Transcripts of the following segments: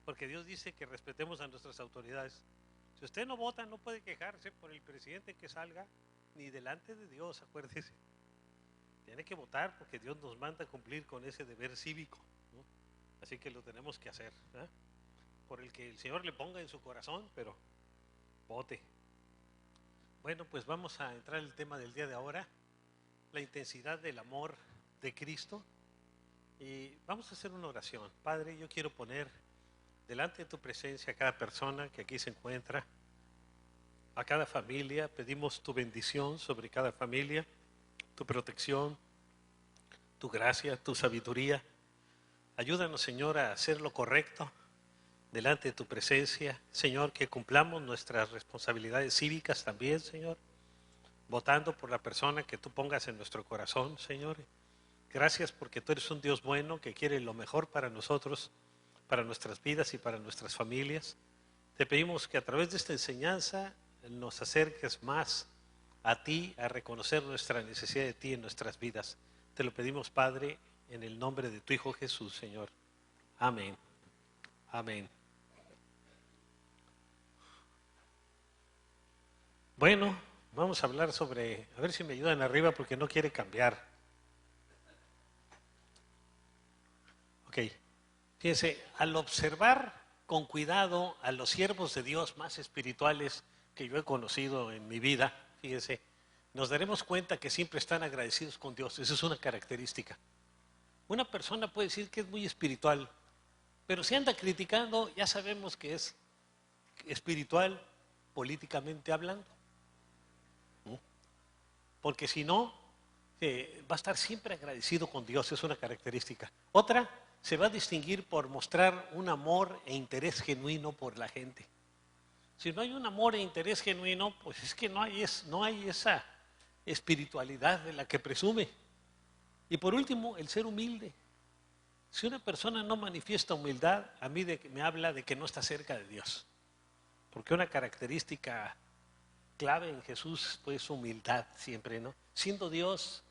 porque Dios dice que respetemos a nuestras autoridades. Si usted no vota, no puede quejarse por el presidente que salga, ni delante de Dios, acuérdese. Tiene que votar porque Dios nos manda a cumplir con ese deber cívico, ¿no? Así que lo tenemos que hacer, ¿eh? Por el que el Señor le ponga en su corazón, pero vote. Bueno, pues vamos a entrar en el tema del día de ahora, la intensidad del amor de Cristo. Y vamos a hacer una oración. Padre, yo quiero poner delante de tu presencia a cada persona que aquí se encuentra, a cada familia. Pedimos tu bendición sobre cada familia, tu protección, tu gracia, tu sabiduría. Ayúdanos, Señor, a hacer lo correcto delante de tu presencia. Señor, que cumplamos nuestras responsabilidades cívicas también, Señor, votando por la persona que tú pongas en nuestro corazón, Señor. Gracias porque tú eres un Dios bueno que quiere lo mejor para nosotros, para nuestras vidas y para nuestras familias. Te pedimos que a través de esta enseñanza nos acerques más a ti, a reconocer nuestra necesidad de ti en nuestras vidas. Te lo pedimos, Padre, en el nombre de tu Hijo Jesús, Señor. Amén. Amén. Bueno, vamos a hablar sobre, a ver si me ayudan arriba porque no quiere cambiar. Ok, fíjense, al observar con cuidado a los siervos de Dios más espirituales que yo he conocido en mi vida, fíjense, nos daremos cuenta que siempre están agradecidos con Dios. Esa es una característica. Una persona puede decir que es muy espiritual, pero si anda criticando, ya sabemos que es espiritual políticamente hablando. Porque si no, va a estar siempre agradecido con Dios, es una característica. Otra, se va a distinguir por mostrar un amor e interés genuino por la gente. Si no hay un amor e interés genuino, pues es que no hay esa espiritualidad de la que presume. Y por último, el ser humilde. Si una persona no manifiesta humildad, a mí me habla de que no está cerca de Dios. Porque una característica clave en Jesús fue su humildad siempre, ¿no? Siendo Dios,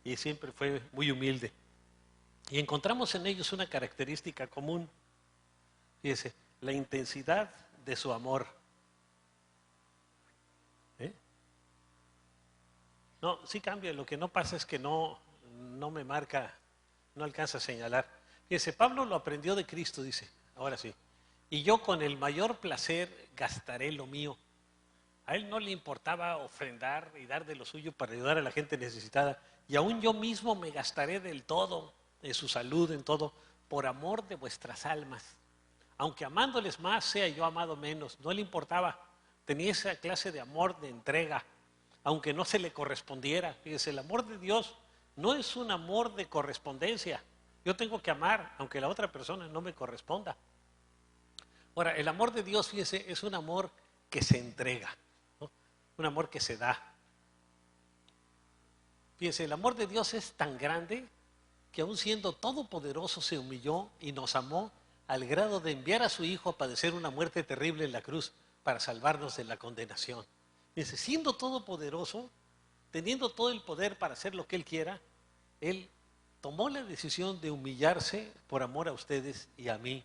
y siempre fue muy humilde. Y encontramos en ellos una característica común. Fíjese, la intensidad de su amor. No, sí cambia, lo que no pasa es que no me marca, no alcanza a señalar. Fíjese, Pablo lo aprendió de Cristo, dice, ahora sí. Y yo con el mayor placer gastaré lo mío. A él no le importaba ofrendar y dar de lo suyo para ayudar a la gente necesitada. Y aún yo mismo me gastaré del todo, de su salud, en todo, por amor de vuestras almas. Aunque amándoles más, sea yo amado menos. No le importaba. Tenía esa clase de amor de entrega, aunque no se le correspondiera. Fíjese, el amor de Dios no es un amor de correspondencia. Yo tengo que amar, aunque la otra persona no me corresponda. Ahora, el amor de Dios, fíjese, es un amor que se entrega, ¿no? Un amor que se da. Fíjese, el amor de Dios es tan grande que aun siendo todopoderoso se humilló y nos amó al grado de enviar a su Hijo a padecer una muerte terrible en la cruz para salvarnos de la condenación. Fíjese, siendo todopoderoso, teniendo todo el poder para hacer lo que Él quiera, Él tomó la decisión de humillarse por amor a ustedes y a mí.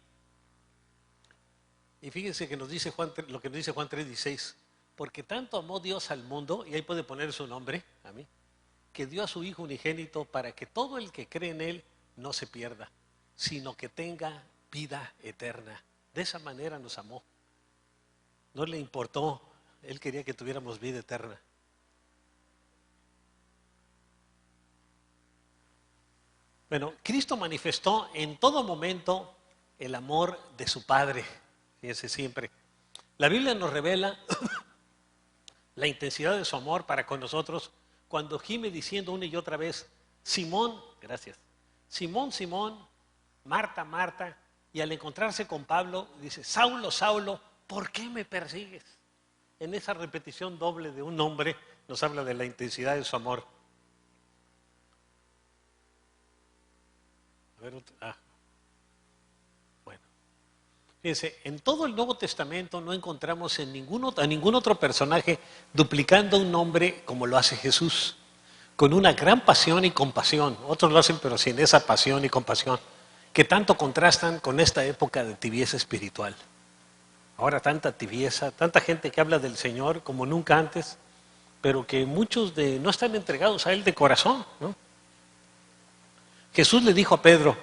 Y fíjense que nos dice lo que nos dice Juan 3:16, porque tanto amó Dios al mundo, y ahí puede poner su nombre, a mí, que dio a su Hijo unigénito para que todo el que cree en Él no se pierda, sino que tenga vida eterna. De esa manera nos amó. No le importó, Él quería que tuviéramos vida eterna. Bueno, Cristo manifestó en todo momento el amor de su Padre. Fíjense siempre. La Biblia nos revela la intensidad de su amor para con nosotros cuando gime diciendo una y otra vez, Simón, gracias, Simón, Simón, Marta, Marta, y al encontrarse con Pablo dice, Saulo, Saulo, ¿por qué me persigues? En esa repetición doble de un nombre nos habla de la intensidad de su amor. A ver, bueno. Fíjense, en todo el Nuevo Testamento no encontramos a ningún otro personaje duplicando un nombre como lo hace Jesús, con una gran pasión y compasión. Otros lo hacen pero sin esa pasión y compasión. que tanto contrastan con esta época de tibieza espiritual. Ahora tanta tibieza, tanta gente que habla del Señor como nunca antes, pero que muchos no están entregados a Él de corazón, ¿no? Jesús le dijo a Pedro,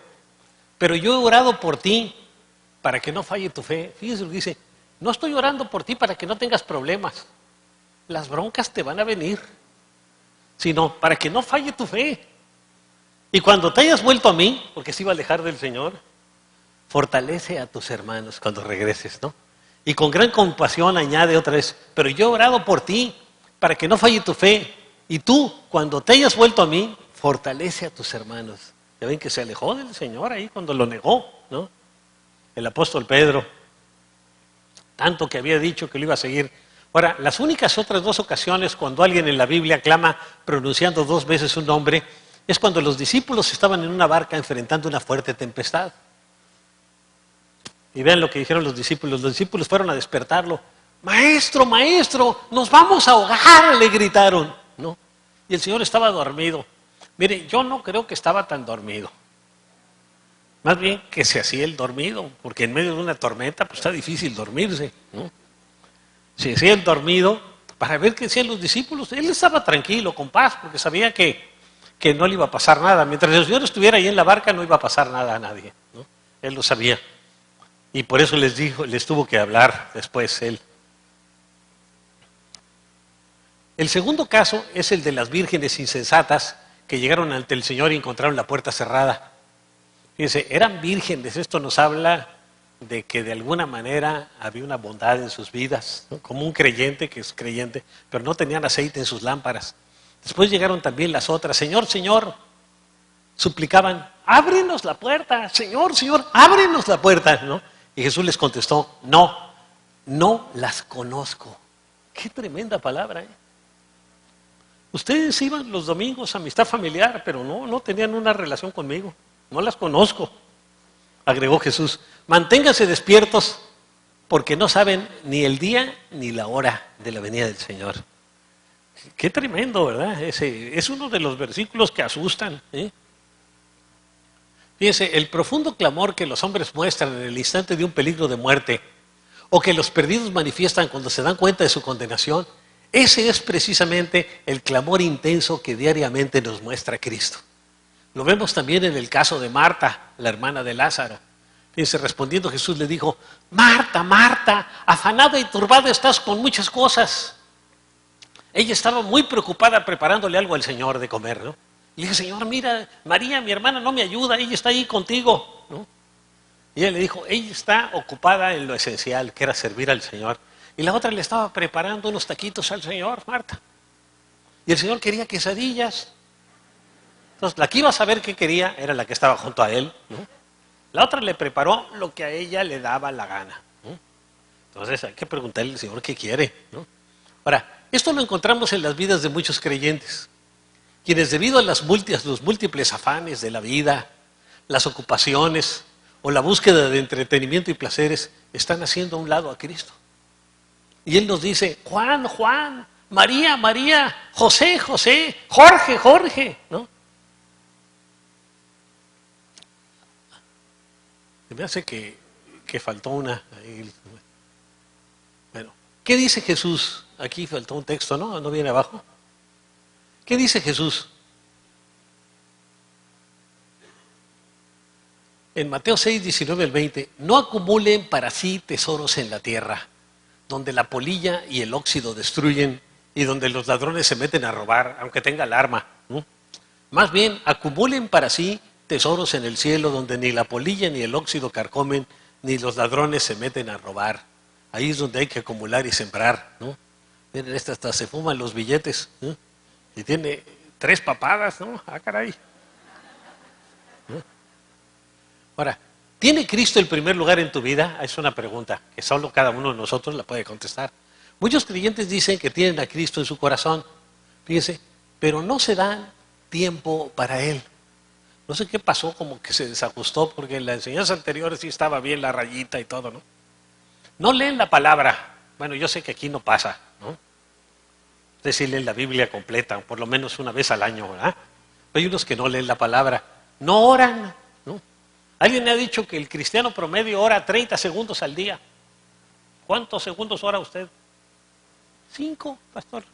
pero yo he orado por ti para que no falle tu fe. Fíjese lo que dice, no estoy orando por ti para que no tengas problemas. Las broncas te van a venir, sino para que no falle tu fe. Y cuando te hayas vuelto a mí, porque se iba a alejar del Señor, fortalece a tus hermanos cuando regreses, ¿no? Y con gran compasión añade otra vez, pero yo he orado por ti para que no falle tu fe. Y tú, cuando te hayas vuelto a mí, fortalece a tus hermanos. Ya ven que se alejó del Señor ahí cuando lo negó, ¿no? El apóstol Pedro, tanto que había dicho que lo iba a seguir. Ahora, las únicas otras 2 ocasiones cuando alguien en la Biblia clama pronunciando 2 veces un nombre, es cuando los discípulos estaban en una barca enfrentando una fuerte tempestad. Y vean lo que dijeron los discípulos. Los discípulos fueron a despertarlo. Maestro, maestro, nos vamos a ahogar, le gritaron, ¿no? Y el Señor estaba dormido. Mire, yo no creo que estaba tan dormido. Más bien que se hacía el dormido, porque en medio de una tormenta pues está difícil dormirse, ¿no? Se hacía el dormido para ver qué decían los discípulos. Él estaba tranquilo, con paz, porque sabía que no le iba a pasar nada. Mientras el Señor estuviera ahí en la barca no iba a pasar nada a nadie, ¿no? Él lo sabía. Y por eso les tuvo que hablar después él. El segundo caso es el de las vírgenes insensatas que llegaron ante el Señor y encontraron la puerta cerrada. Fíjense, eran vírgenes, esto nos habla de que de alguna manera había una bondad en sus vidas, ¿no? Como un creyente que es creyente, pero no tenían aceite en sus lámparas. Después llegaron también las otras, Señor, Señor, suplicaban, ábrenos la puerta, Señor, Señor, ábrenos la puerta, ¿no? Y Jesús les contestó, no las conozco. Qué tremenda palabra, ¿eh? Ustedes iban los domingos a amistad familiar, pero no tenían una relación conmigo. No las conozco. Agregó Jesús, manténganse despiertos porque no saben ni el día ni la hora de la venida del Señor. Qué tremendo, ¿verdad? Ese es uno de los versículos que asustan, ¿eh? Fíjense, el profundo clamor que los hombres muestran en el instante de un peligro de muerte o que los perdidos manifiestan cuando se dan cuenta de su condenación, ese es precisamente el clamor intenso que diariamente nos muestra Cristo. Lo vemos también en el caso de Marta, la hermana de Lázaro. Fíjense, respondiendo Jesús le dijo, Marta, Marta, afanada y turbada estás con muchas cosas. Ella estaba muy preocupada preparándole algo al Señor de comer, ¿no? Y le dije, Señor, mira, María, mi hermana, no me ayuda, ella está ahí contigo, ¿no? Y ella le dijo, ella está ocupada en lo esencial, que era servir al Señor. Y la otra le estaba preparando unos taquitos al Señor, Marta. Y el Señor quería quesadillas. Entonces, la que iba a saber qué quería era la que estaba junto a él, ¿no? La otra le preparó lo que a ella le daba la gana, ¿no? Entonces, hay que preguntarle al Señor qué quiere, ¿no? Ahora, esto lo encontramos en las vidas de muchos creyentes, quienes debido a los múltiples afanes de la vida, las ocupaciones o la búsqueda de entretenimiento y placeres, están haciendo a un lado a Cristo. Y Él nos dice, Juan, Juan, María, María, José, José, Jorge, Jorge, ¿no? Me hace que faltó una. Bueno, ¿qué dice Jesús? Aquí faltó un texto, ¿no? ¿No viene abajo? ¿Qué dice Jesús? En Mateo 6, 19 al 20, no acumulen para sí tesoros en la tierra, donde la polilla y el óxido destruyen y donde los ladrones se meten a robar, aunque tenga alarma, ¿no? Más bien, acumulen para sí tesoros en el cielo, donde ni la polilla ni el óxido carcomen, ni los ladrones se meten a robar. Ahí es donde hay que acumular y sembrar, ¿no? Miren, esta hasta se fuman los billetes, ¿no? Y tiene 3 papadas, ¿no? Ah, caray. ¿No? Ahora, ¿tiene Cristo el primer lugar en tu vida? Es una pregunta que solo cada uno de nosotros la puede contestar. Muchos creyentes dicen que tienen a Cristo en su corazón, fíjense, pero no se dan tiempo para Él. No sé qué pasó, como que se desajustó, porque en la enseñanza anterior sí estaba bien la rayita y todo, ¿no? No leen la palabra. Bueno, yo sé que aquí no pasa, ¿no? Ustedes sí leen la Biblia completa, por lo menos una vez al año, ¿verdad? Pero hay unos que no leen la palabra, no oran, ¿no? Alguien me ha dicho que el cristiano promedio ora 30 segundos al día. ¿Cuántos segundos ora usted? 5, pastor.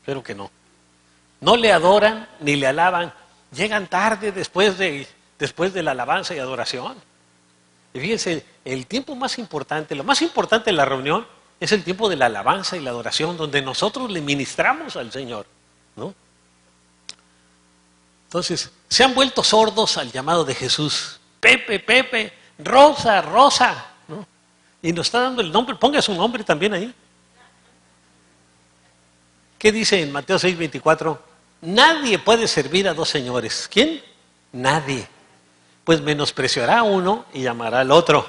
Espero que no. No le adoran ni le alaban. Llegan tarde después de la alabanza y adoración. Y fíjense, el tiempo más importante, lo más importante de la reunión es el tiempo de la alabanza y la adoración, donde nosotros le ministramos al Señor, ¿no? Entonces, se han vuelto sordos al llamado de Jesús. Pepe, Pepe, Rosa, Rosa, ¿no? Y nos está dando el nombre, ponga su nombre también ahí. ¿Qué dice en Mateo 6:24? Nadie puede servir a dos señores. ¿Quién? Nadie. Pues menospreciará a uno y amará al otro.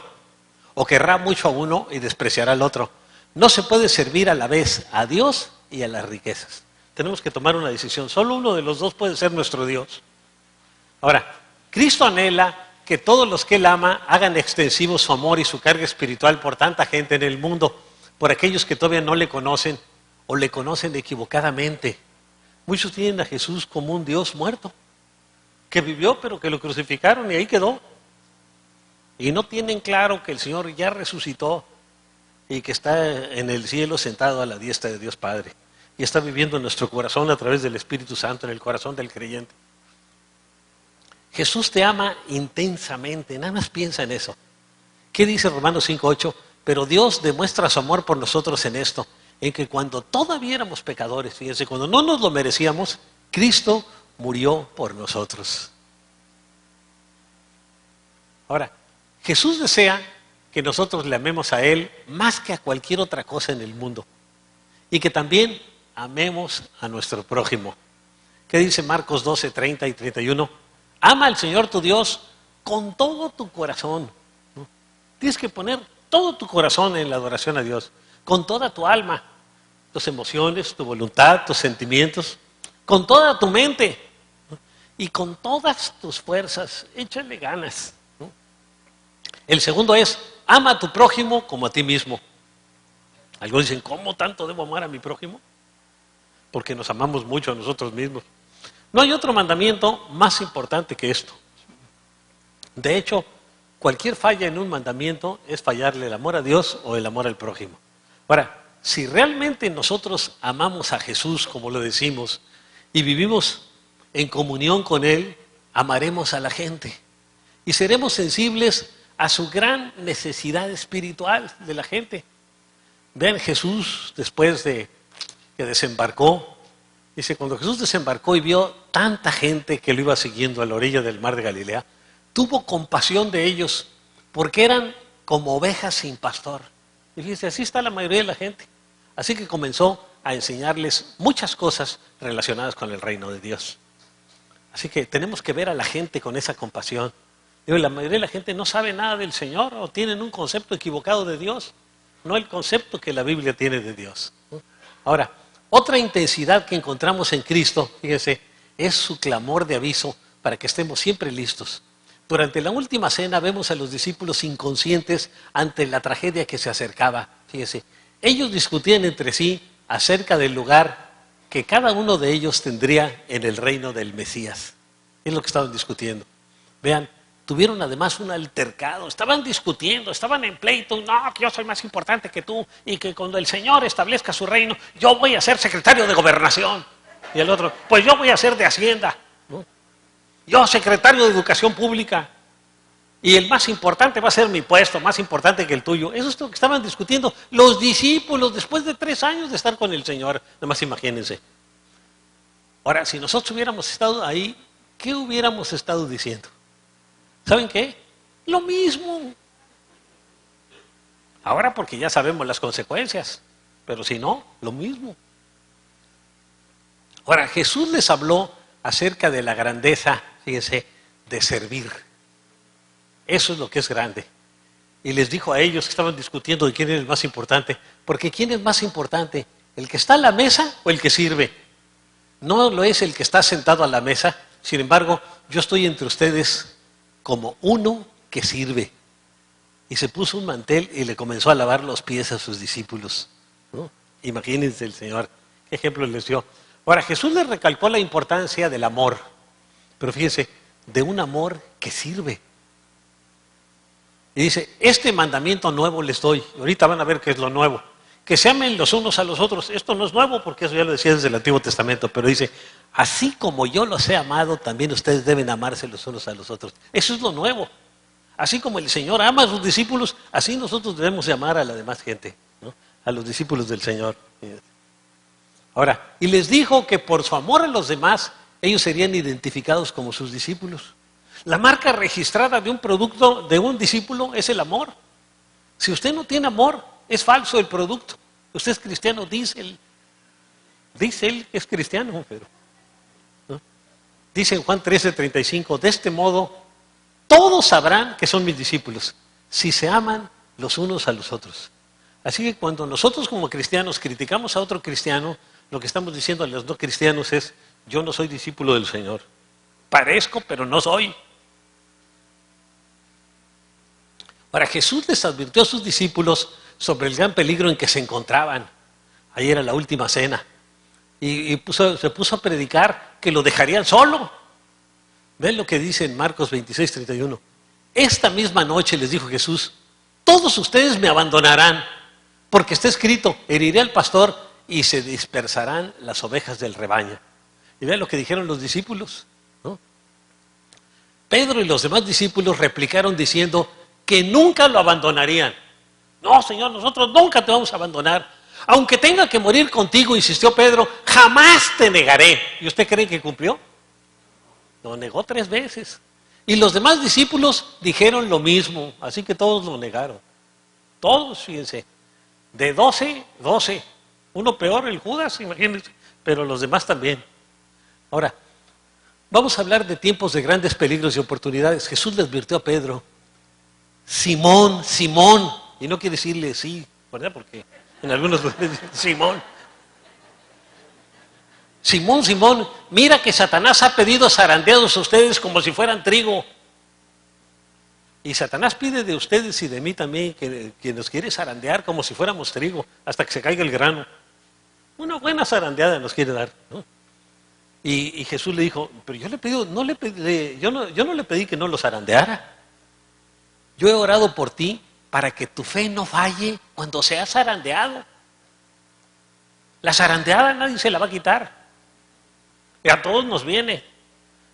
O querrá mucho a uno y despreciará al otro. No se puede servir a la vez a Dios y a las riquezas. Tenemos que tomar una decisión. Solo uno de los dos puede ser nuestro Dios. Ahora, Cristo anhela que todos los que Él ama hagan extensivo su amor y su carga espiritual por tanta gente en el mundo, por aquellos que todavía no le conocen o le conocen equivocadamente. Muchos tienen a Jesús como un Dios muerto, que vivió pero que lo crucificaron y ahí quedó. Y no tienen claro que el Señor ya resucitó y que está en el cielo sentado a la diestra de Dios Padre. Y está viviendo en nuestro corazón a través del Espíritu Santo, en el corazón del creyente. Jesús te ama intensamente, nada más piensa en eso. ¿Qué dice Romanos 5:8? Pero Dios demuestra su amor por nosotros en esto, en que cuando todavía éramos pecadores, fíjense, cuando no nos lo merecíamos, Cristo murió por nosotros. Ahora, Jesús desea que nosotros le amemos a Él más que a cualquier otra cosa en el mundo. Y que también amemos a nuestro prójimo. ¿Qué dice Marcos 12:30 y 31? Ama al Señor tu Dios con todo tu corazón, ¿no? Tienes que poner todo tu corazón en la adoración a Dios, con toda tu alma, tus emociones, tu voluntad, tus sentimientos, con toda tu mente, ¿no? Y con todas tus fuerzas. Échale ganas, ¿no? El segundo es, ama a tu prójimo como a ti mismo. Algunos dicen, ¿cómo tanto debo amar a mi prójimo? Porque nos amamos mucho a nosotros mismos. No hay otro mandamiento más importante que esto. De hecho, cualquier falla en un mandamiento es fallarle el amor a Dios o el amor al prójimo. Ahora, si realmente nosotros amamos a Jesús, como lo decimos, y vivimos en comunión con Él, amaremos a la gente y seremos sensibles a su gran necesidad espiritual de la gente. Vean, Jesús, después de que desembarcó, dice, cuando Jesús desembarcó y vio tanta gente que lo iba siguiendo a la orilla del mar de Galilea, tuvo compasión de ellos, porque eran como ovejas sin pastor. Y fíjense, así está la mayoría de la gente. Así que comenzó a enseñarles muchas cosas relacionadas con el reino de Dios. Así que tenemos que ver a la gente con esa compasión. Digo, la mayoría de la gente no sabe nada del Señor o tienen un concepto equivocado de Dios, no el concepto que la Biblia tiene de Dios. Ahora, otra intensidad que encontramos en Cristo, fíjense, es su clamor de aviso para que estemos siempre listos. Durante la última cena vemos a los discípulos inconscientes ante la tragedia que se acercaba. Fíjense, ellos discutían entre sí acerca del lugar que cada uno de ellos tendría en el reino del Mesías. Es lo que estaban discutiendo. Vean, tuvieron además un altercado, estaban discutiendo, estaban en pleito, no, que yo soy más importante que tú y que cuando el Señor establezca su reino, yo voy a ser secretario de gobernación. Y el otro, pues yo voy a ser de Hacienda, ¿no? Yo secretario de Educación Pública y el más importante va a ser mi puesto, más importante que el tuyo. Eso es lo que estaban discutiendo los discípulos después de 3 años de estar con el Señor, nada más imagínense. Ahora, si nosotros hubiéramos estado ahí, ¿qué hubiéramos estado diciendo? ¿Saben qué? Lo mismo. Ahora porque ya sabemos las consecuencias, pero si no, lo mismo. Ahora, Jesús les habló acerca de la grandeza, fíjense, de servir. Eso es lo que es grande. Y les dijo a ellos que estaban discutiendo de quién es el más importante, porque ¿quién es más importante? ¿El que está a la mesa o el que sirve? No lo es el que está sentado a la mesa, sin embargo, yo estoy entre ustedes como uno que sirve. Y se puso un mantel y le comenzó a lavar los pies a sus discípulos, ¿no? Imagínense el Señor, qué ejemplo les dio. Ahora, Jesús les recalcó la importancia del amor, pero fíjense, de un amor que sirve. Y dice, este mandamiento nuevo les doy. Ahorita van a ver qué es lo nuevo. Que se amen los unos a los otros. Esto no es nuevo porque eso ya lo decía desde el Antiguo Testamento, pero dice, así como yo los he amado, también ustedes deben amarse los unos a los otros. Eso es lo nuevo. Así como el Señor ama a sus discípulos, así nosotros debemos de amar a la demás gente, ¿no? A los discípulos del Señor. Ahora, y les dijo que por su amor a los demás, ellos serían identificados como sus discípulos. La marca registrada de un producto, de un discípulo, es el amor. Si usted no tiene amor, es falso el producto. Usted es cristiano, dice él que es cristiano, pero ¿no? Dice en Juan 13:35, de este modo, todos sabrán que son mis discípulos, si se aman los unos a los otros. Así que cuando nosotros como cristianos criticamos a otro cristiano, lo que estamos diciendo a los no cristianos es, yo no soy discípulo del Señor. Parezco, pero no soy. Ahora, Jesús les advirtió a sus discípulos sobre el gran peligro en que se encontraban. Ahí era la última cena. Y se puso a predicar que lo dejarían solo. Ven lo que dice en Marcos 26:31. Esta misma noche les dijo Jesús, todos ustedes me abandonarán, porque está escrito, heriré al pastor y se dispersarán las ovejas del rebaño. Y vean lo que dijeron los discípulos, ¿no? Pedro y los demás discípulos replicaron diciendo que nunca lo abandonarían. No, Señor, nosotros nunca te vamos a abandonar. Aunque tenga que morir contigo, insistió Pedro, jamás te negaré. ¿Y usted cree que cumplió? Lo negó 3 veces. Y los demás discípulos dijeron lo mismo, así que todos lo negaron. Todos, fíjense. De 12, 12. Uno peor, el Judas, imagínense, pero los demás también. Ahora, vamos a hablar de tiempos de grandes peligros y oportunidades. Jesús le advirtió a Pedro, Simón, Simón, y no quiere decirle sí, ¿verdad? Porque en algunos lugares dicen Simón. Simón, Simón, mira que Satanás ha pedido zarandeados a ustedes como si fueran trigo. Y Satanás pide de ustedes y de mí también que nos quiere zarandear como si fuéramos trigo, hasta que se caiga el grano. Una buena zarandeada nos quiere dar, ¿no? Y Jesús le dijo, pero yo le pedí, yo no le pedí que no lo zarandeara. Yo he orado por ti para que tu fe no falle cuando seas zarandeado. La zarandeada nadie se la va a quitar. Y a todos nos viene,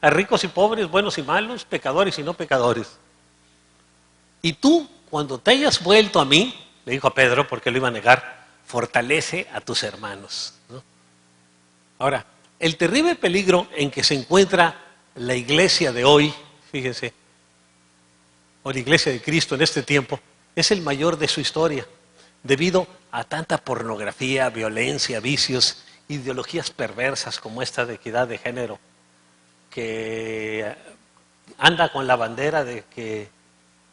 a ricos y pobres, buenos y malos, pecadores y no pecadores. Y tú, cuando te hayas vuelto a mí, le dijo a Pedro, porque lo iba a negar, fortalece a tus hermanos, ¿no? Ahora, el terrible peligro en que se encuentra la iglesia de hoy, fíjense, o la iglesia de Cristo en este tiempo, es el mayor de su historia, debido a tanta pornografía, violencia, vicios, ideologías perversas como esta de equidad de género, que anda con la bandera de que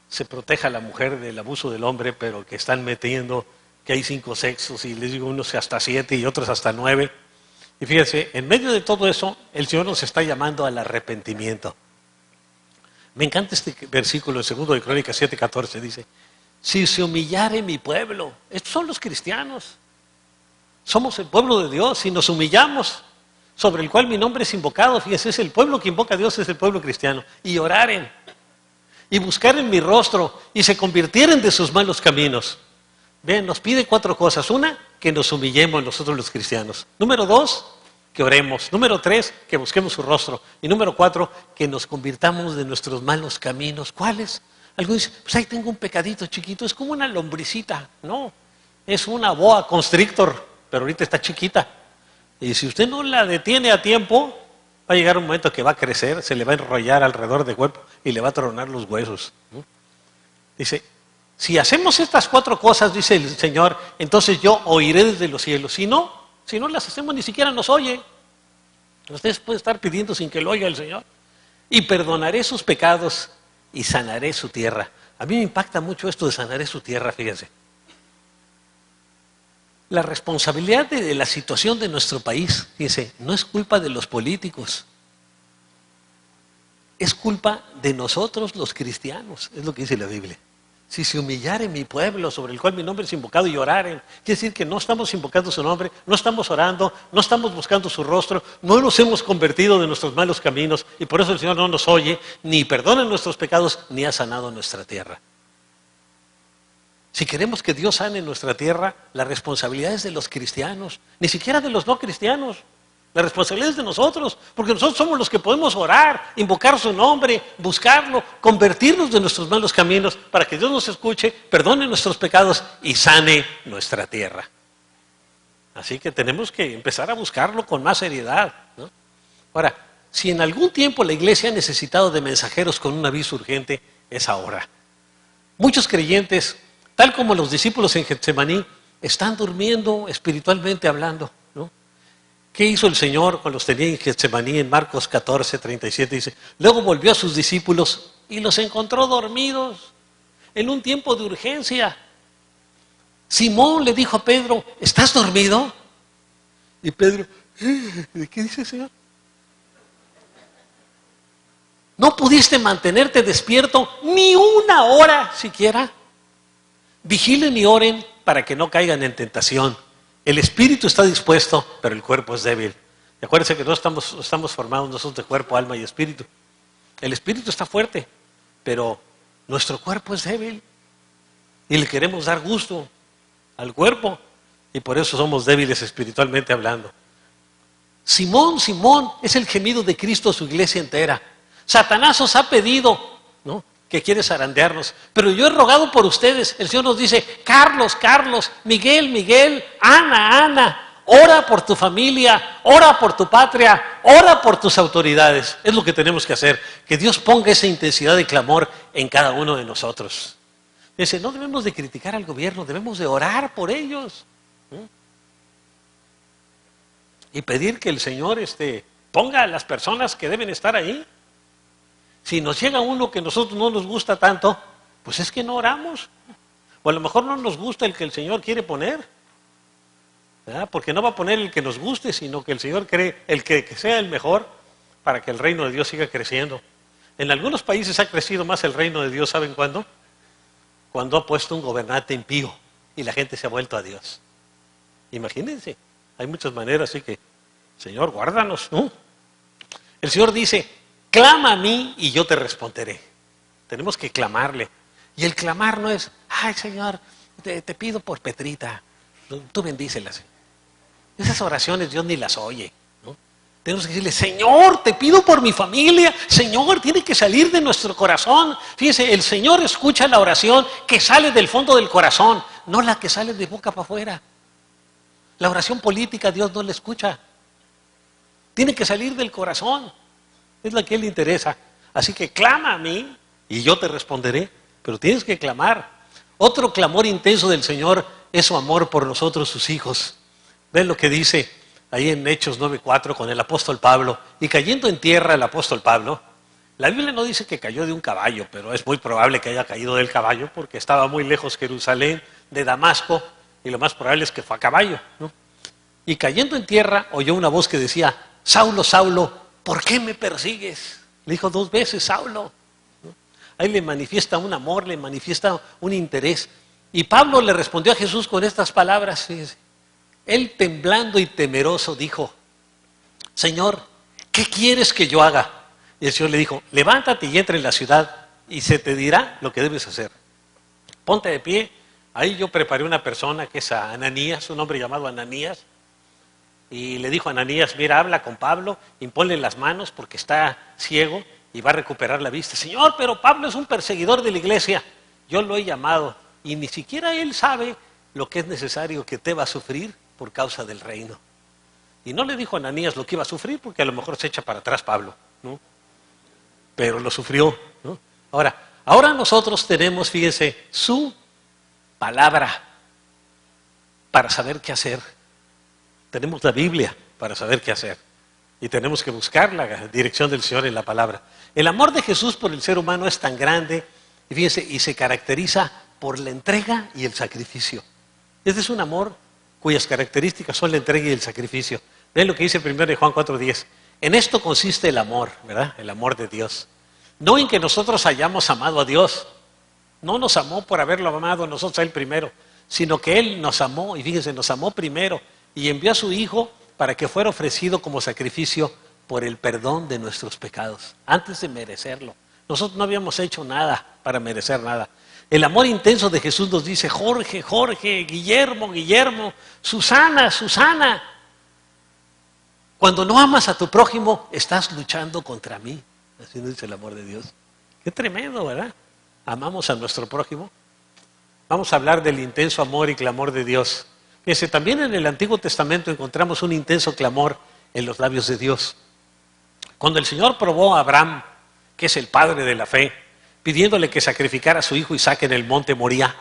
se proteja a la mujer del abuso del hombre, pero que están metiendo que hay 5 sexos, y les digo unos hasta 7 y otros hasta 9. Y fíjense, en medio de todo eso, el Señor nos está llamando al arrepentimiento. Me encanta este versículo en 2 de Crónicas 7:14, dice, si se humillare mi pueblo, estos son los cristianos, somos el pueblo de Dios, si nos humillamos, sobre el cual mi nombre es invocado, fíjense, es el pueblo que invoca a Dios, es el pueblo cristiano, y oraren, y buscaren mi rostro, y se convirtieren de sus malos caminos. Ven, nos pide 4 cosas. Una, que nos humillemos nosotros los cristianos. Número 2, que oremos. Número 3, que busquemos su rostro. Y número 4, que nos convirtamos de nuestros malos caminos. ¿Cuáles? Algunos dicen, pues ahí tengo un pecadito chiquito, es como una lombricita. No, es una boa constrictor, pero ahorita está chiquita. Y si usted no la detiene a tiempo, va a llegar un momento que va a crecer, se le va a enrollar alrededor del cuerpo y le va a tronar los huesos, ¿no? Dice, si hacemos estas 4 cosas, dice el Señor, entonces yo oiré desde los cielos. Si no las hacemos, ni siquiera nos oye. Ustedes pueden estar pidiendo sin que lo oiga el Señor. Y perdonaré sus pecados y sanaré su tierra. A mí me impacta mucho esto de sanaré su tierra, fíjense. La responsabilidad de la situación de nuestro país, fíjense, no es culpa de los políticos. Es culpa de nosotros los cristianos, es lo que dice la Biblia. Si se humillare mi pueblo sobre el cual mi nombre es invocado y oraren, quiere decir que no estamos invocando su nombre, no estamos orando, no estamos buscando su rostro, no nos hemos convertido de nuestros malos caminos y por eso el Señor no nos oye, ni perdona nuestros pecados, ni ha sanado nuestra tierra. Si queremos que Dios sane nuestra tierra, la responsabilidad es de los cristianos, ni siquiera de los no cristianos. La responsabilidad es de nosotros, porque nosotros somos los que podemos orar, invocar su nombre, buscarlo, convertirnos de nuestros malos caminos para que Dios nos escuche, perdone nuestros pecados y sane nuestra tierra. Así que tenemos que empezar a buscarlo con más seriedad, ¿no? Ahora, si en algún tiempo la iglesia ha necesitado de mensajeros con un aviso urgente, es ahora. Muchos creyentes, tal como los discípulos en Getsemaní, están durmiendo espiritualmente hablando, ¿no? ¿Qué hizo el Señor cuando los tenía en Getsemaní? En Marcos 14, 37 dice, luego volvió a sus discípulos y los encontró dormidos en un tiempo de urgencia. Simón le dijo a Pedro, ¿estás dormido? Y Pedro, ¿de qué dice el Señor? ¿No pudiste mantenerte despierto ni una hora siquiera? Vigilen y oren para que no caigan en tentación. El espíritu está dispuesto, pero el cuerpo es débil. Y acuérdense que no estamos formados nosotros de cuerpo, alma y espíritu. El espíritu está fuerte, pero nuestro cuerpo es débil. Y le queremos dar gusto al cuerpo. Y por eso somos débiles espiritualmente hablando. Simón, Simón, es el gemido de Cristo a su iglesia entera. Satanás os ha pedido, ¿no?, que quiere zarandearnos, pero yo he rogado por ustedes. El Señor nos dice, Carlos, Carlos, Miguel, Miguel, Ana, Ana, ora por tu familia, ora por tu patria, ora por tus autoridades. Es lo que tenemos que hacer, que Dios ponga esa intensidad de clamor en cada uno de nosotros. Dice, no debemos de criticar al gobierno, debemos de orar por ellos, ¿no?, y pedir que el Señor ponga a las personas que deben estar ahí. Si nos llega uno que a nosotros no nos gusta tanto, pues es que no oramos. O a lo mejor no nos gusta el que el Señor quiere poner, ¿verdad? Porque no va a poner el que nos guste, sino que el Señor cree el que sea el mejor para que el reino de Dios siga creciendo. En algunos países ha crecido más el reino de Dios, ¿saben cuándo? Cuando ha puesto un gobernante impío y la gente se ha vuelto a Dios. Imagínense, hay muchas maneras, así que, Señor, guárdanos, ¿no? El Señor dice, clama a mí y yo te responderé. Tenemos que clamarle. Y el clamar no es, ay Señor, te pido por Petrita, tú bendícelas. Esas oraciones Dios ni las oye, ¿no? Tenemos que decirle, Señor, te pido por mi familia. Señor, tiene que salir de nuestro corazón. Fíjese, el Señor escucha la oración que sale del fondo del corazón, no la que sale de boca para afuera. La oración política Dios no la escucha. Tiene que salir del corazón. Es la que a Él le interesa. Así que clama a mí y yo te responderé. Pero tienes que clamar. Otro clamor intenso del Señor es su amor por nosotros, sus hijos. ¿Ven lo que dice ahí en Hechos 9:4 con el apóstol Pablo? Y cayendo en tierra el apóstol Pablo, la Biblia no dice que cayó de un caballo, pero es muy probable que haya caído del caballo porque estaba muy lejos Jerusalén de Damasco y lo más probable es que fue a caballo, ¿no? Y cayendo en tierra oyó una voz que decía, Saulo, Saulo, ¿por qué me persigues? Le dijo 2 veces, Saulo. Ahí le manifiesta un amor, le manifiesta un interés. Y Pablo le respondió a Jesús con estas palabras. Fíjense. Él temblando y temeroso dijo, Señor, ¿qué quieres que yo haga? Y el Señor le dijo, levántate y entra en la ciudad y se te dirá lo que debes hacer. Ponte de pie. Ahí yo preparé una persona que es Ananías, un hombre llamado Ananías. Y le dijo a Ananías, mira, habla con Pablo, imponle las manos porque está ciego y va a recuperar la vista. Señor, pero Pablo es un perseguidor de la iglesia. Yo lo he llamado y ni siquiera él sabe lo que es necesario que te va a sufrir por causa del reino. Y no le dijo a Ananías lo que iba a sufrir porque a lo mejor se echa para atrás Pablo, ¿no? Pero lo sufrió, ¿no? Ahora nosotros tenemos, fíjense, su palabra para saber qué hacer. Tenemos la Biblia para saber qué hacer. Y tenemos que buscar la dirección del Señor en la palabra. El amor de Jesús por el ser humano es tan grande, y fíjense, y se caracteriza por la entrega y el sacrificio. Este es un amor cuyas características son la entrega y el sacrificio. Ven lo que dice 1 Juan 4:10. En esto consiste el amor, ¿verdad? El amor de Dios. No en que nosotros hayamos amado a Dios. No nos amó por haberlo amado a nosotros a Él primero, sino que Él nos amó, y fíjense, nos amó primero, y envió a su Hijo para que fuera ofrecido como sacrificio por el perdón de nuestros pecados, antes de merecerlo. Nosotros no habíamos hecho nada para merecer nada. El amor intenso de Jesús nos dice, Jorge, Jorge, Guillermo, Guillermo, Susana, Susana. Cuando no amas a tu prójimo, estás luchando contra mí. Así nos dice el amor de Dios. Qué tremendo, ¿verdad? Amamos a nuestro prójimo. Vamos a hablar del intenso amor y clamor de Dios. Fíjense, también en el Antiguo Testamento encontramos un intenso clamor en los labios de Dios. Cuando el Señor probó a Abraham, que es el padre de la fe, pidiéndole que sacrificara a su hijo Isaac en el monte Moría.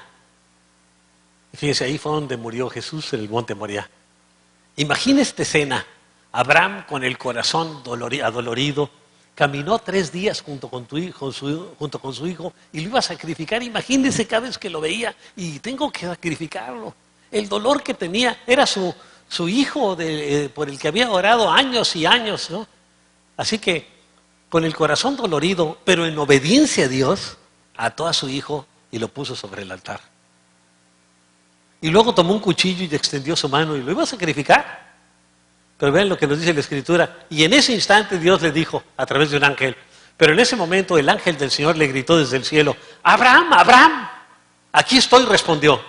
Fíjense, ahí fue donde murió Jesús, en el monte Moría. Imagina esta escena. Abraham, con el corazón adolorido, caminó 3 días junto con su hijo y lo iba a sacrificar. Imagínense cada vez que lo veía y tengo que sacrificarlo. El dolor que tenía era su hijo por el que había orado años y años, ¿no? Así que con el corazón dolorido, pero en obediencia a Dios, ató a su hijo y lo puso sobre el altar. Y luego tomó un cuchillo y extendió su mano y lo iba a sacrificar. Pero vean lo que nos dice la Escritura. Y en ese instante Dios le dijo a través de un ángel, pero en ese momento el ángel del Señor le gritó desde el cielo, Abraham, Abraham, aquí estoy, respondió.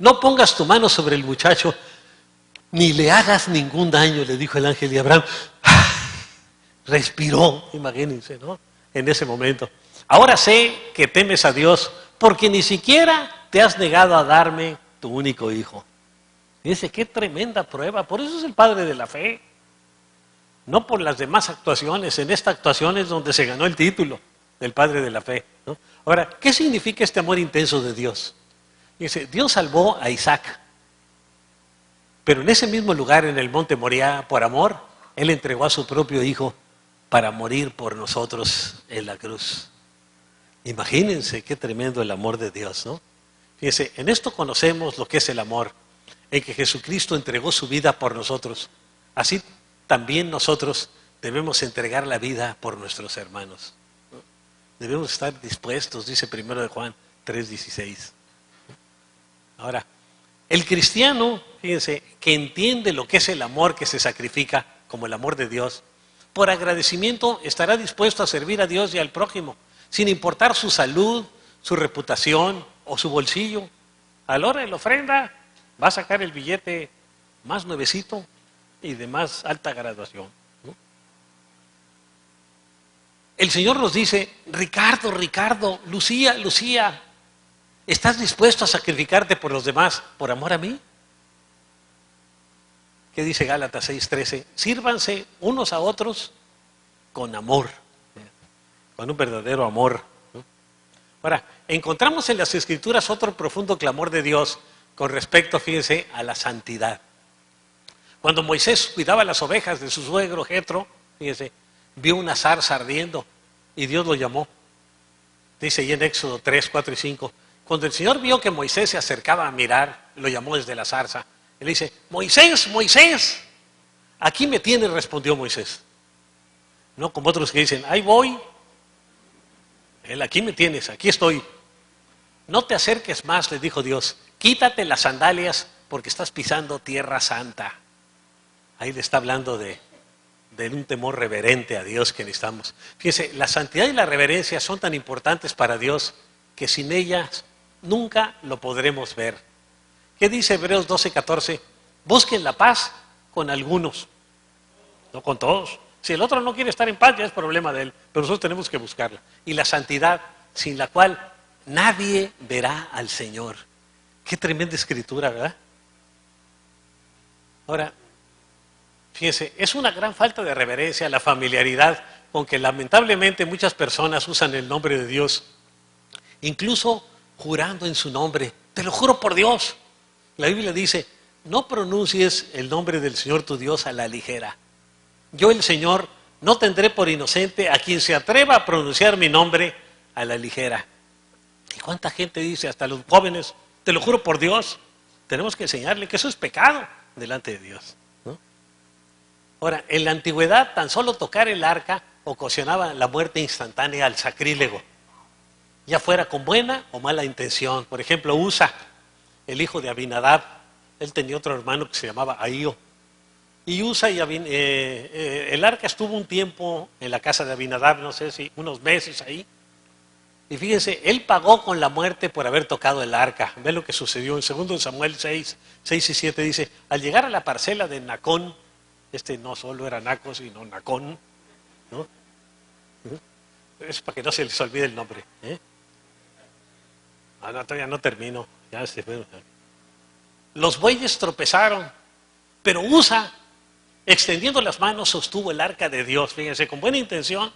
No pongas tu mano sobre el muchacho, ni le hagas ningún daño, le dijo el ángel. Y Abraham respiró, imagínense, ¿no? En ese momento. Ahora sé que temes a Dios, porque ni siquiera te has negado a darme tu único hijo. Dice, qué tremenda prueba. Por eso es el padre de la fe. No por las demás actuaciones. En esta actuación es donde se ganó el título del padre de la fe, ¿no? Ahora, ¿qué significa este amor intenso de Dios? Dice, Dios salvó a Isaac. Pero en ese mismo lugar, en el monte Moriah, por amor, Él entregó a su propio hijo para morir por nosotros en la cruz. Imagínense qué tremendo el amor de Dios, ¿no? Fíjense, en esto conocemos lo que es el amor. En que Jesucristo entregó su vida por nosotros. Así también nosotros debemos entregar la vida por nuestros hermanos. Debemos estar dispuestos, dice 1 Juan 3:16. Ahora, el cristiano, fíjense, que entiende lo que es el amor que se sacrifica, como el amor de Dios, por agradecimiento estará dispuesto a servir a Dios y al prójimo, sin importar su salud, su reputación o su bolsillo. A la hora de la ofrenda, va a sacar el billete más nuevecito y de más alta graduación, ¿no? El Señor nos dice, Ricardo, Ricardo, Lucía, Lucía, ¿estás dispuesto a sacrificarte por los demás por amor a mí? ¿Qué dice Gálatas 6:13? Sírvanse unos a otros con amor, con un verdadero amor, ¿no? Ahora, encontramos en las Escrituras otro profundo clamor de Dios con respecto, fíjense, a la santidad. Cuando Moisés cuidaba las ovejas de su suegro Jetro, fíjense, vio una zarza ardiendo y Dios lo llamó. Dice ahí en Éxodo 3, 4 y 5. Cuando el Señor vio que Moisés se acercaba a mirar, lo llamó desde la zarza. Él dice, Moisés, Moisés, aquí me tienes, respondió Moisés. No como otros que dicen, ahí voy. Él, aquí me tienes, aquí estoy. No te acerques más, le dijo Dios. Quítate las sandalias porque estás pisando tierra santa. Ahí le está hablando de un temor reverente a Dios que necesitamos. Fíjense, la santidad y la reverencia son tan importantes para Dios que sin ellas nunca lo podremos ver. ¿Qué dice Hebreos 12:14? Busquen la paz con algunos, no con todos. Si el otro no quiere estar en paz, ya es problema de él, pero nosotros tenemos que buscarla. Y la santidad, sin la cual nadie verá al Señor. Qué tremenda escritura, ¿verdad? Ahora, fíjense, es una gran falta de reverencia la familiaridad con que lamentablemente muchas personas usan el nombre de Dios, incluso jurando en su nombre. Te lo juro por Dios. La Biblia dice, no pronuncies el nombre del Señor tu Dios a la ligera. Yo, el Señor, no tendré por inocente a quien se atreva a pronunciar mi nombre a la ligera. ¿Y cuánta gente dice, hasta los jóvenes, te lo juro por Dios? Tenemos que enseñarle que eso es pecado delante de Dios, ¿no? Ahora, en la antigüedad, tan solo tocar el arca ocasionaba la muerte instantánea al sacrílego, ya fuera con buena o mala intención. Por ejemplo, Usa, el hijo de Abinadab, él tenía otro hermano que se llamaba Ahío. Y Usa y el arca estuvo un tiempo en la casa de Abinadab, no sé si unos meses ahí. Y fíjense, él pagó con la muerte por haber tocado el arca. Ve lo que sucedió en 2 Samuel 6 y 7 dice, al llegar a la parcela de Nacón, no solo era Naco, sino Nacón, ¿no? Es para que no se les olvide el nombre. No, todavía no termino. Los bueyes tropezaron, pero Usa, extendiendo las manos, sostuvo el arca de Dios. Fíjense, con buena intención.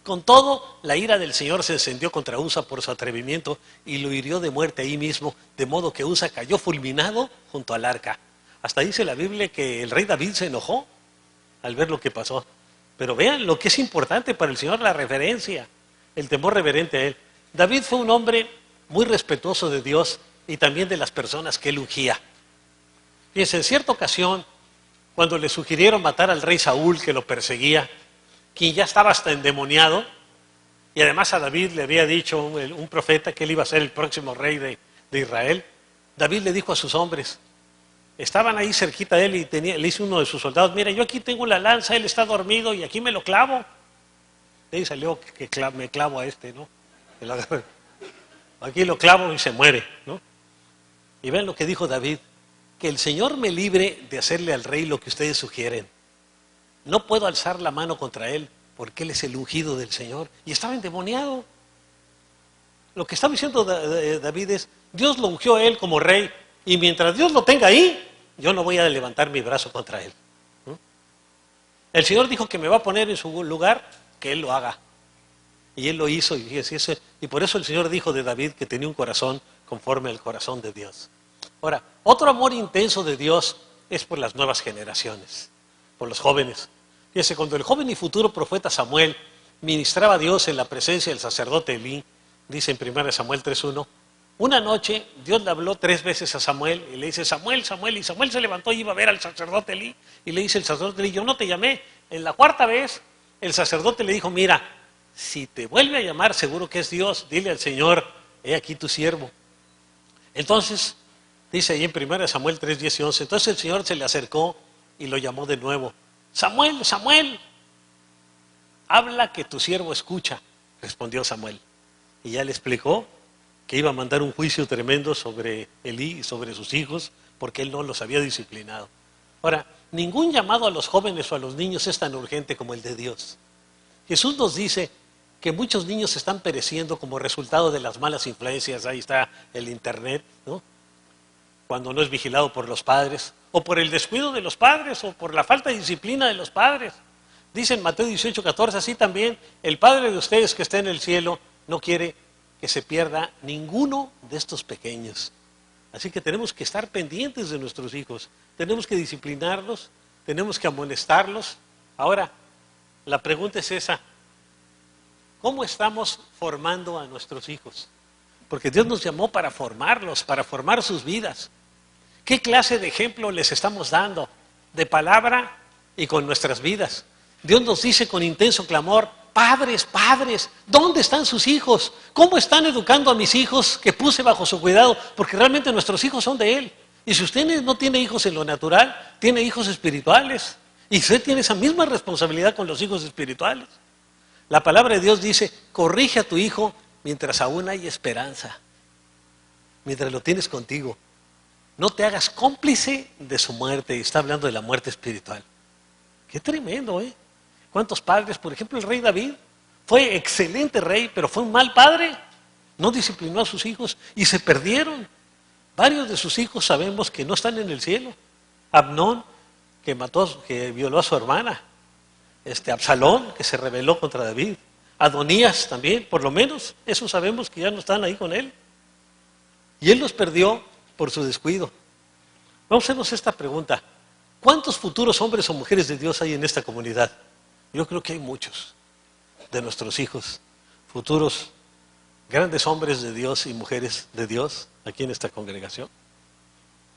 Con todo, la ira del Señor se encendió contra Usa por su atrevimiento y lo hirió de muerte ahí mismo, de modo que Usa cayó fulminado junto al arca. Hasta dice la Biblia que el rey David se enojó al ver lo que pasó. Pero vean lo que es importante para el Señor, la reverencia, el temor reverente a Él. David fue un hombre muy respetuoso de Dios y también de las personas que él ungía. Fíjense, en cierta ocasión, cuando le sugirieron matar al rey Saúl, que lo perseguía, quien ya estaba hasta endemoniado, y además a David le había dicho un profeta que él iba a ser el próximo rey de Israel, David le dijo a sus hombres, estaban ahí cerquita de él y le dice uno de sus soldados, mira, yo aquí tengo la lanza, él está dormido y aquí me lo clavo. De ahí salió que me clavo a ¿no? Aquí lo clavo y se muere, ¿no? Y ven lo que dijo David, que el Señor me libre de hacerle al rey lo que ustedes sugieren. No puedo alzar la mano contra él, porque él es el ungido del Señor. Y estaba endemoniado. Lo que estaba diciendo David es, Dios lo ungió a él como rey, y mientras Dios lo tenga ahí, yo no voy a levantar mi brazo contra él. El Señor dijo que me va a poner en su lugar, que él lo haga. Y él lo hizo, y fíjese, y por eso el Señor dijo de David que tenía un corazón conforme al corazón de Dios. Ahora, otro amor intenso de Dios es por las nuevas generaciones, por los jóvenes. Fíjese, cuando el joven y futuro profeta Samuel ministraba a Dios en la presencia del sacerdote Elí, dice en 1 Samuel 3:1, una noche Dios le habló 3 veces a Samuel y le dice, Samuel, Samuel, y Samuel se levantó y iba a ver al sacerdote Elí, y le dice el sacerdote Elí, yo no te llamé. En la 4ª vez, el sacerdote le dijo, mira, si te vuelve a llamar, seguro que es Dios, dile al Señor, he aquí tu siervo. Entonces, dice ahí en 1 Samuel 3, 10 y 11, entonces el Señor se le acercó y lo llamó de nuevo. Samuel, Samuel, habla que tu siervo escucha, respondió Samuel. Y ya le explicó que iba a mandar un juicio tremendo sobre Elí y sobre sus hijos, porque él no los había disciplinado. Ahora, ningún llamado a los jóvenes o a los niños es tan urgente como el de Dios. Jesús nos dice que muchos niños están pereciendo como resultado de las malas influencias, ahí está el internet, ¿no? Cuando no es vigilado por los padres, o por el descuido de los padres, o por la falta de disciplina de los padres. Dice en Mateo 18:14, así también, el Padre de ustedes que está en el cielo no quiere que se pierda ninguno de estos pequeños. Así que tenemos que estar pendientes de nuestros hijos, tenemos que disciplinarlos, tenemos que amonestarlos. Ahora, la pregunta es esa, ¿cómo estamos formando a nuestros hijos? Porque Dios nos llamó para formarlos, para formar sus vidas. ¿Qué clase de ejemplo les estamos dando? De palabra y con nuestras vidas. Dios nos dice con intenso clamor, padres, padres, ¿dónde están sus hijos? ¿Cómo están educando a mis hijos que puse bajo su cuidado? Porque realmente nuestros hijos son de Él. Y si usted no tiene hijos en lo natural, tiene hijos espirituales. Y usted tiene esa misma responsabilidad con los hijos espirituales. La palabra de Dios dice, corrige a tu hijo mientras aún hay esperanza. Mientras lo tienes contigo. No te hagas cómplice de su muerte. Y está hablando de la muerte espiritual. Qué tremendo, ¿eh? ¿Cuántos padres? Por ejemplo, el rey David fue excelente rey, pero fue un mal padre. No disciplinó a sus hijos y se perdieron. Varios de sus hijos sabemos que no están en el cielo. Amnón, que violó a su hermana. Absalón, que se rebeló contra David. Adonías también, por lo menos, eso sabemos que ya no están ahí con él. Y él los perdió por su descuido. Vamos a hacernos esta pregunta. ¿Cuántos futuros hombres o mujeres de Dios hay en esta comunidad? Yo creo que hay muchos de nuestros hijos, futuros grandes hombres de Dios y mujeres de Dios aquí en esta congregación.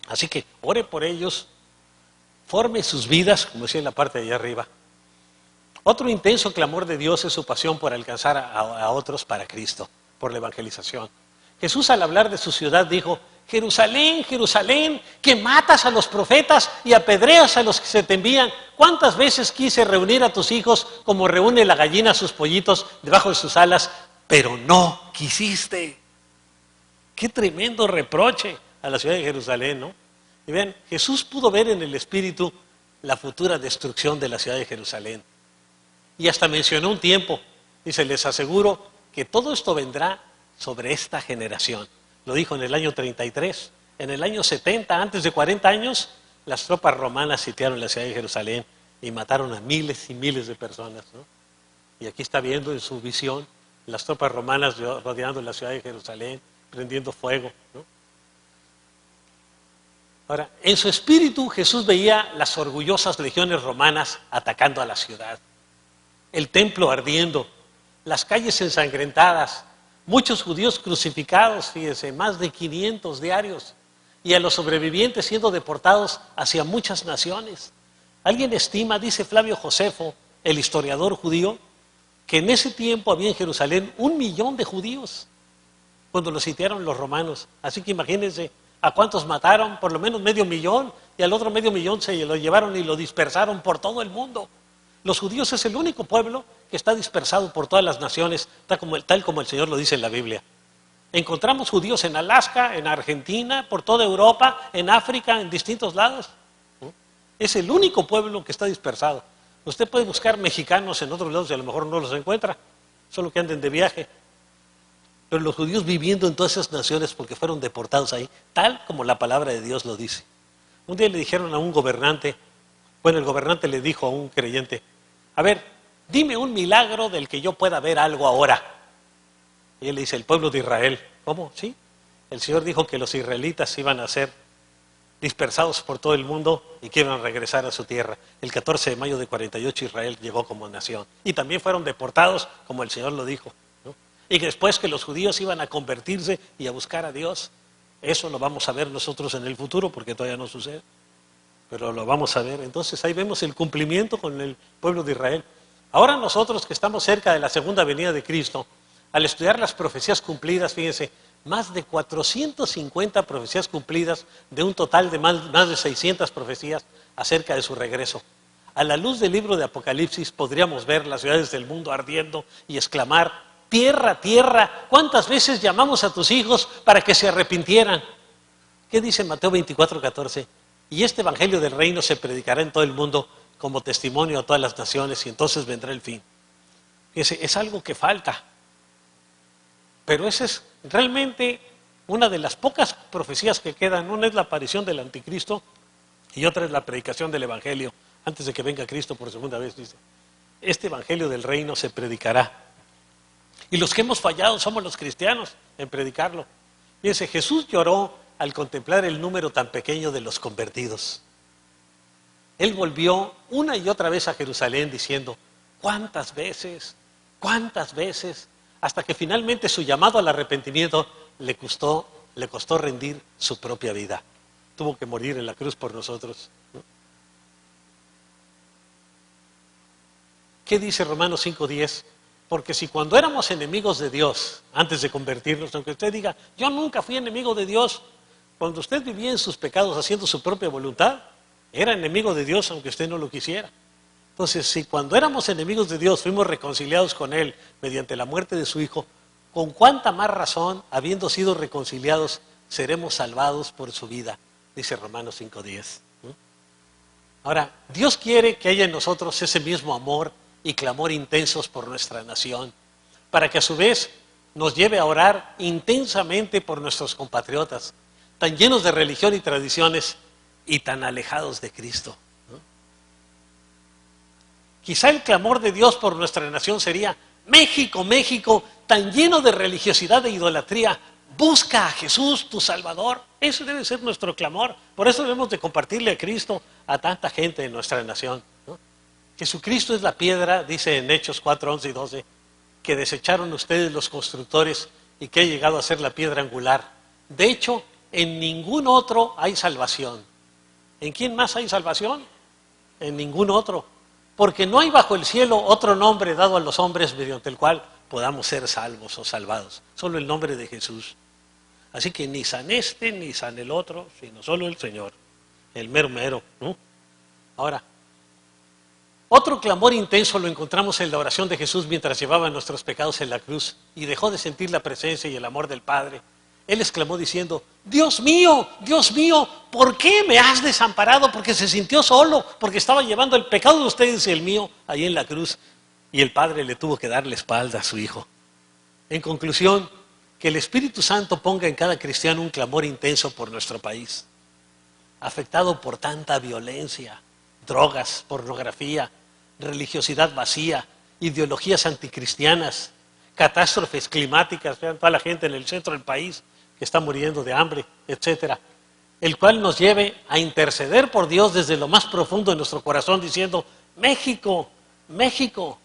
Así que ore por ellos, forme sus vidas, como decía en la parte de allá arriba. Otro intenso clamor de Dios es su pasión por alcanzar a otros para Cristo, por la evangelización. Jesús al hablar de su ciudad dijo, Jerusalén, Jerusalén, que matas a los profetas y apedreas a los que se te envían. ¿Cuántas veces quise reunir a tus hijos como reúne la gallina a sus pollitos debajo de sus alas pero no quisiste. Qué tremendo reproche a la ciudad de Jerusalén, ¿no? Y vean, Jesús pudo ver en el Espíritu la futura destrucción de la ciudad de Jerusalén. Y hasta mencionó un tiempo. Dice, les aseguro que todo esto vendrá sobre esta generación. Lo dijo en el año 33. En el año 70, antes de 40 años, las tropas romanas sitiaron la ciudad de Jerusalén y mataron a miles y miles de personas, ¿no? Y aquí está viendo en su visión las tropas romanas rodeando la ciudad de Jerusalén, prendiendo fuego, ¿no? Ahora, en su espíritu Jesús veía las orgullosas legiones romanas atacando a la ciudad, el templo ardiendo, las calles ensangrentadas, muchos judíos crucificados, fíjense, más de 500 diarios, y a los sobrevivientes siendo deportados hacia muchas naciones. Alguien estima, dice Flavio Josefo, el historiador judío, que en ese tiempo había en Jerusalén 1 millón de judíos cuando los sitiaron los romanos. Así que imagínense a cuántos mataron, por lo menos 500,000, y al otro 500,000 se lo llevaron y lo dispersaron por todo el mundo. Los judíos es el único pueblo que está dispersado por todas las naciones, tal como el Señor lo dice en la Biblia. Encontramos judíos en Alaska, en Argentina, por toda Europa, en África, en distintos lados. Es el único pueblo que está dispersado. Usted puede buscar mexicanos en otros lados y a lo mejor no los encuentra, solo que anden de viaje. Pero los judíos viviendo en todas esas naciones porque fueron deportados ahí, tal como la palabra de Dios lo dice. Un día le dijeron a un gobernante, bueno, el gobernante le dijo a un creyente, a ver, dime un milagro del que yo pueda ver algo ahora. Y él le dice, el pueblo de Israel. ¿Cómo? Sí. El Señor dijo que los israelitas iban a ser dispersados por todo el mundo y que iban a regresar a su tierra. El 14 de mayo de 48 Israel llegó como nación. Y también fueron deportados, como el Señor lo dijo, ¿no? Y que después que los judíos iban a convertirse y a buscar a Dios. Eso lo vamos a ver nosotros en el futuro, porque todavía no sucede. Pero lo vamos a ver. Entonces ahí vemos el cumplimiento con el pueblo de Israel. Ahora nosotros que estamos cerca de la segunda venida de Cristo, al estudiar las profecías cumplidas, fíjense, más de 450 profecías cumplidas de un total de más de 600 profecías acerca de su regreso. A la luz del libro de Apocalipsis podríamos ver las ciudades del mundo ardiendo y exclamar, tierra, tierra, ¿cuántas veces llamamos a tus hijos para que se arrepintieran? ¿Qué dice Mateo 24:14? Y este evangelio del reino se predicará en todo el mundo como testimonio a todas las naciones y entonces vendrá el fin. Fíjense, es algo que falta. Pero esa es realmente una de las pocas profecías que quedan. Una es la aparición del anticristo y otra es la predicación del evangelio antes de que venga Cristo por segunda vez, dice. Este evangelio del reino se predicará. Y los que hemos fallado somos los cristianos en predicarlo. Fíjense, Jesús lloró al contemplar el número tan pequeño de los convertidos. Él volvió una y otra vez a Jerusalén diciendo, ¿cuántas veces? ¿Cuántas veces? Hasta que finalmente su llamado al arrepentimiento le costó rendir su propia vida. Tuvo que morir en la cruz por nosotros, ¿no? ¿Qué dice Romanos 5:10? Porque si cuando éramos enemigos de Dios, antes de convertirnos, aunque usted diga, yo nunca fui enemigo de Dios, cuando usted vivía en sus pecados haciendo su propia voluntad, era enemigo de Dios aunque usted no lo quisiera. Entonces, si cuando éramos enemigos de Dios fuimos reconciliados con Él mediante la muerte de su Hijo, ¿con cuánta más razón, habiendo sido reconciliados, seremos salvados por su vida? Dice Romanos 5:10. Ahora, Dios quiere que haya en nosotros ese mismo amor y clamor intensos por nuestra nación, para que a su vez nos lleve a orar intensamente por nuestros compatriotas, tan llenos de religión y tradiciones y tan alejados de Cristo. Quizá el clamor de Dios por nuestra nación sería, México, México, tan lleno de religiosidad e idolatría, busca a Jesús, tu Salvador. Eso debe ser nuestro clamor. Por eso debemos de compartirle a Cristo a tanta gente en nuestra nación, ¿no? Jesucristo es la piedra, dice en Hechos 4:11 y 12, que desecharon ustedes los constructores y que ha llegado a ser la piedra angular. De hecho, en ningún otro hay salvación. ¿En quién más hay salvación? En ningún otro. Porque no hay bajo el cielo otro nombre dado a los hombres mediante el cual podamos ser salvos o salvados. Solo el nombre de Jesús. Así que ni san este, ni san el otro, sino solo el Señor. El mero mero, ¿no? Ahora, Otro clamor intenso lo encontramos en la oración de Jesús mientras llevaba nuestros pecados en la cruz y dejó de sentir la presencia y el amor del Padre. Él exclamó diciendo: Dios mío, ¿por qué me has desamparado? Porque se sintió solo, porque estaba llevando el pecado de ustedes y el mío ahí en la cruz. Y el Padre le tuvo que dar la espalda a su Hijo. En conclusión, que el Espíritu Santo ponga en cada cristiano un clamor intenso por nuestro país, afectado por tanta violencia, drogas, pornografía, religiosidad vacía, ideologías anticristianas, catástrofes climáticas. Vean toda la gente en el centro del país que está muriendo de hambre, etcétera. El cual nos lleve a interceder por Dios desde lo más profundo de nuestro corazón, diciendo: México, México,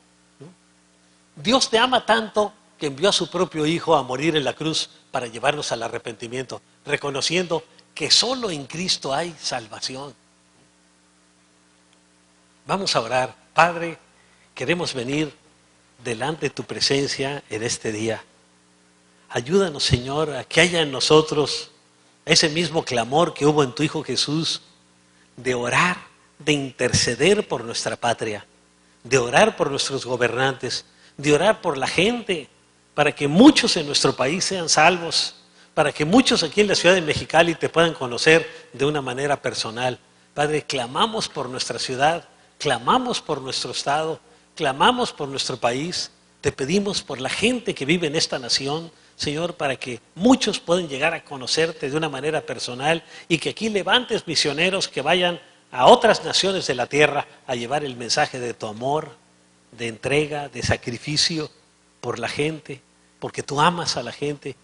Dios te ama tanto que envió a su propio Hijo a morir en la cruz para llevarnos al arrepentimiento, reconociendo que solo en Cristo hay salvación. Vamos a orar. Padre, queremos venir delante de tu presencia en este día. Ayúdanos, Señor, a que haya en nosotros ese mismo clamor que hubo en tu Hijo Jesús, de orar, de interceder por nuestra patria, de orar por nuestros gobernantes, de orar por la gente, para que muchos en nuestro país sean salvos, para que muchos aquí en la ciudad de Mexicali te puedan conocer de una manera personal. Padre, clamamos por nuestra ciudad, clamamos por nuestro estado, clamamos por nuestro país, te pedimos por la gente que vive en esta nación, Señor, para que muchos puedan llegar a conocerte de una manera personal y que aquí levantes misioneros que vayan a otras naciones de la tierra a llevar el mensaje de tu amor, de entrega, de sacrificio por la gente, porque tú amas a la gente,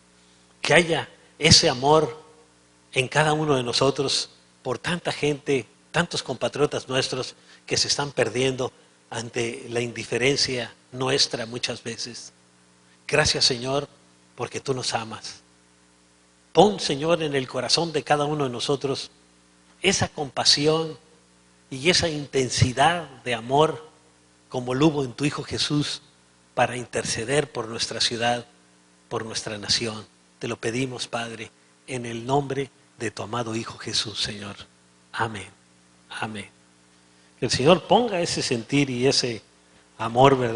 que haya ese amor en cada uno de nosotros por tanta gente, tantos compatriotas nuestros que se están perdiendo ante la indiferencia nuestra muchas veces. Gracias, Señor, porque tú nos amas. Pon, Señor, en el corazón de cada uno de nosotros esa compasión y esa intensidad de amor como lo hubo en tu Hijo Jesús para interceder por nuestra ciudad, por nuestra nación. Te lo pedimos, Padre, en el nombre de tu amado Hijo Jesús, Señor. Amén. Amén. Que el Señor ponga ese sentir y ese amor verdadero